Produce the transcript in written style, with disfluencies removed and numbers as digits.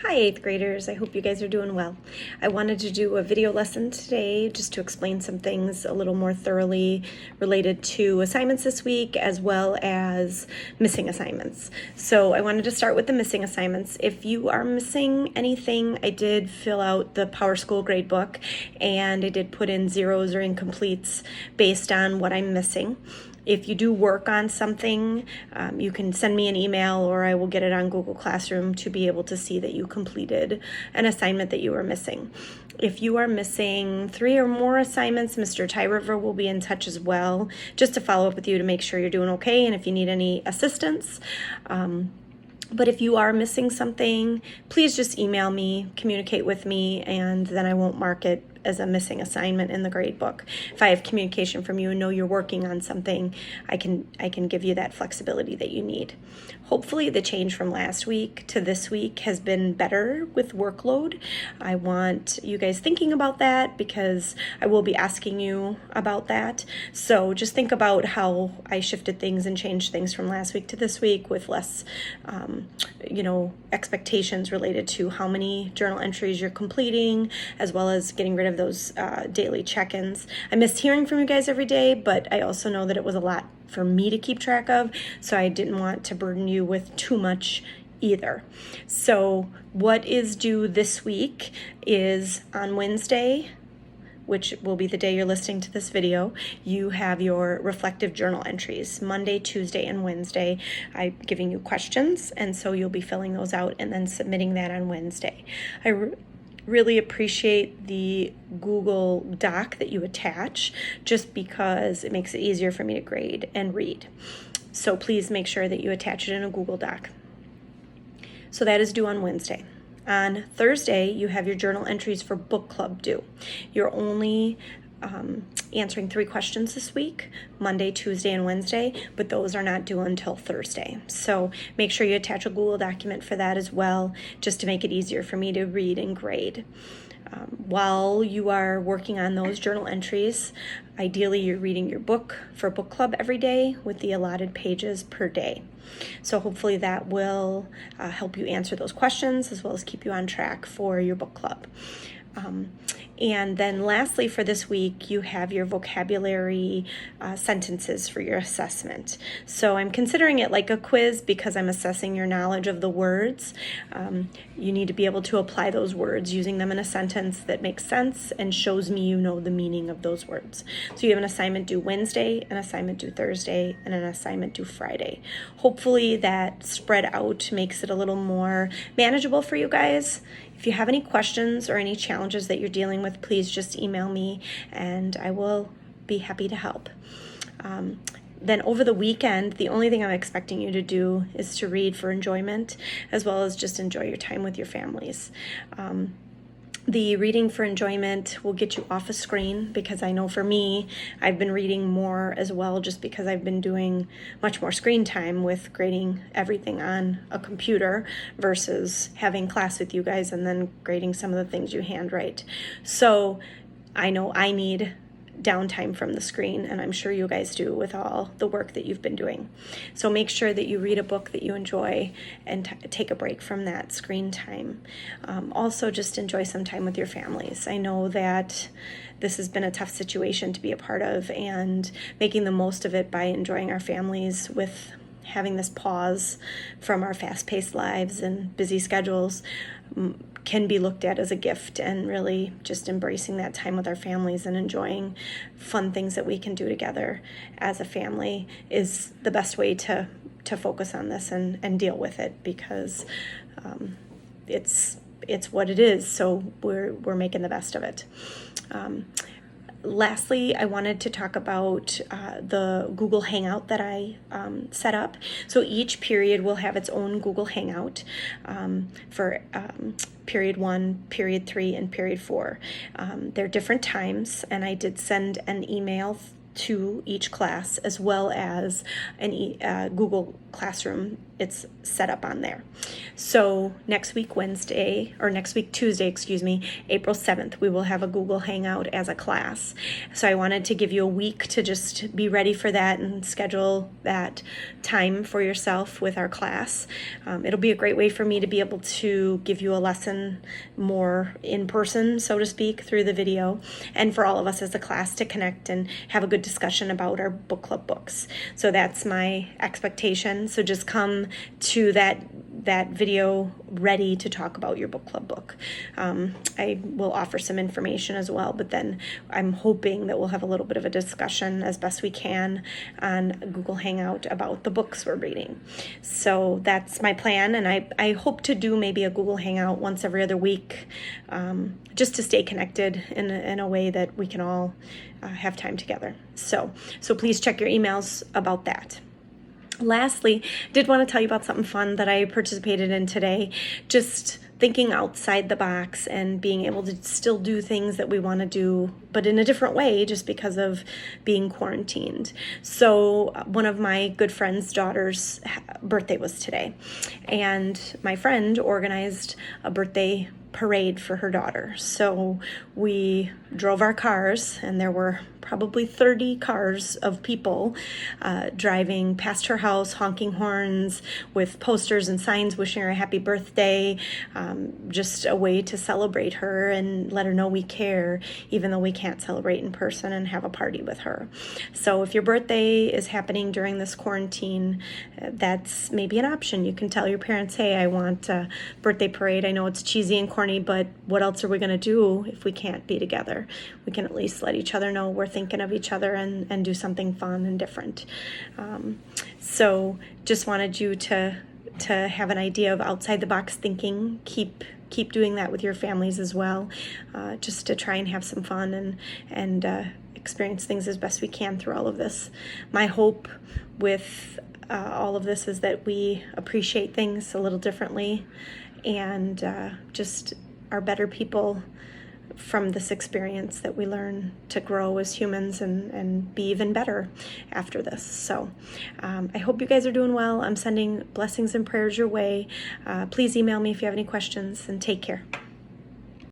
Hi, 8th graders. I hope you guys are doing well. I wanted to do a video lesson today just to explain some things a little more thoroughly related to assignments this week as well as missing assignments. So I wanted to start with the missing assignments. If you are missing anything, I did fill out the PowerSchool gradebook and I did put in zeros or incompletes based on what I'm missing. If you do work on something, you can send me an email or I will get it on Google Classroom to be able to see that you completed an assignment that you were missing. If you are missing 3 or more assignments, Mr. Ty River will be in touch as well, just to follow up with you to make sure you're doing okay and if you need any assistance. But if you are missing something, please just email me, communicate with me, and then I won't mark it as a missing assignment in the grade book. If I have communication from you and know you're working on something, I can give you that flexibility that you need. Hopefully the change from last week to this week has been better with workload. I want you guys thinking about that because I will be asking you about that. So just think about how I shifted things and changed things from last week to this week with less expectations related to how many journal entries you're completing, as well as getting rid of those daily check-ins. I missed hearing from you guys every day, but I also know that it was a lot for me to keep track of, so I didn't want to burden you with too much either. So what is due this week is on Wednesday, which will be the day you're listening to this video. You have your reflective journal entries, Monday, Tuesday, and Wednesday. I'm giving you questions, and so you'll be filling those out and then submitting that on Wednesday. I really appreciate the Google Doc that you attach, just because it makes it easier for me to grade and read. So please make sure that you attach it in a Google Doc. So that is due on Wednesday. On Thursday, you have your journal entries for book club due. You're only answering 3 questions this week, Monday, Tuesday, and Wednesday, but those are not due until Thursday. So make sure you attach a Google document for that as well, just to make it easier for me to read and grade. While you are working on those journal entries, ideally you're reading your book for book club every day with the allotted pages per day. So hopefully that will help you answer those questions as well as keep you on track for your book club. And then lastly for this week, you have your vocabulary sentences for your assessment. So I'm considering it like a quiz because I'm assessing your knowledge of the words. You need to be able to apply those words using them in a sentence that makes sense and shows me you know the meaning of those words. So you have an assignment due Wednesday, an assignment due Thursday, and an assignment due Friday. Hopefully that spread out makes it a little more manageable for you guys. If you have any questions or any challenges that you're dealing with, please just email me and I will be happy to help. Then over the weekend, the only thing I'm expecting you to do is to read for enjoyment, as well as just enjoy your time with your families. The reading for enjoyment will get you off a screen because I know for me, I've been reading more as well just because I've been doing much more screen time with grading everything on a computer versus having class with you guys and then grading some of the things you handwrite. So I know I need downtime from the screen, and I'm sure you guys do with all the work that you've been doing. So make sure that you read a book that you enjoy and take a break from that screen time. Also just enjoy some time with your families. I know that this has been a tough situation to be a part of, and making the most of it by enjoying our families with having this pause from our fast-paced lives and busy schedules can be looked at as a gift, and really just embracing that time with our families and enjoying fun things that we can do together as a family is the best way to focus on this and deal with it, because it's what it is, so we're making the best of it. Lastly, I wanted to talk about the Google Hangout that I set up. So each period will have its own Google Hangout for period 1, period 3, and period 4. They're different times, and I did send an email to each class, as well as Google Classroom. It's set up on there. So next week Tuesday, April 7th, we will have a Google Hangout as a class. So I wanted to give you a week to just be ready for that and schedule that time for yourself with our class. It'll be a great way for me to be able to give you a lesson more in person, so to speak, through the video, and for all of us as a class to connect and have a good discussion about our book club books. So that's my expectation. So just come to that video ready to talk about your book club book. I will offer some information as well, but then I'm hoping that we'll have a little bit of a discussion as best we can on Google Hangout about the books we're reading. So that's my plan, and I hope to do maybe a Google Hangout once every other week, just to stay connected in a way that we can all have time together. So please check your emails about that. Lastly, did want to tell you about something fun that I participated in today. Just thinking outside the box and being able to still do things that we want to do, but in a different way, just because of being quarantined. So one of my good friend's daughter's birthday was today, and my friend organized a birthday parade for her daughter. So we drove our cars, and there were probably 30 cars of people driving past her house, honking horns with posters and signs wishing her a happy birthday, just a way to celebrate her and let her know we care, even though we can't celebrate in person and have a party with her. So if your birthday is happening during this quarantine, that's maybe an option. You can tell your parents, hey, I want a birthday parade. I know it's cheesy and corny, but what else are we going to do if we can't be together? We can at least let each other know we're thinking of each other and do something fun and different. So just wanted you to have an idea of outside the box thinking. Keep doing that with your families as well, just to try and have some fun and experience things as best we can through all of this. My hope with all of this is that we appreciate things a little differently and just are better people from this experience, that we learn to grow as humans and be even better after this. So I hope you guys are doing well. I'm sending blessings and prayers your way. Please email me if you have any questions, and take care.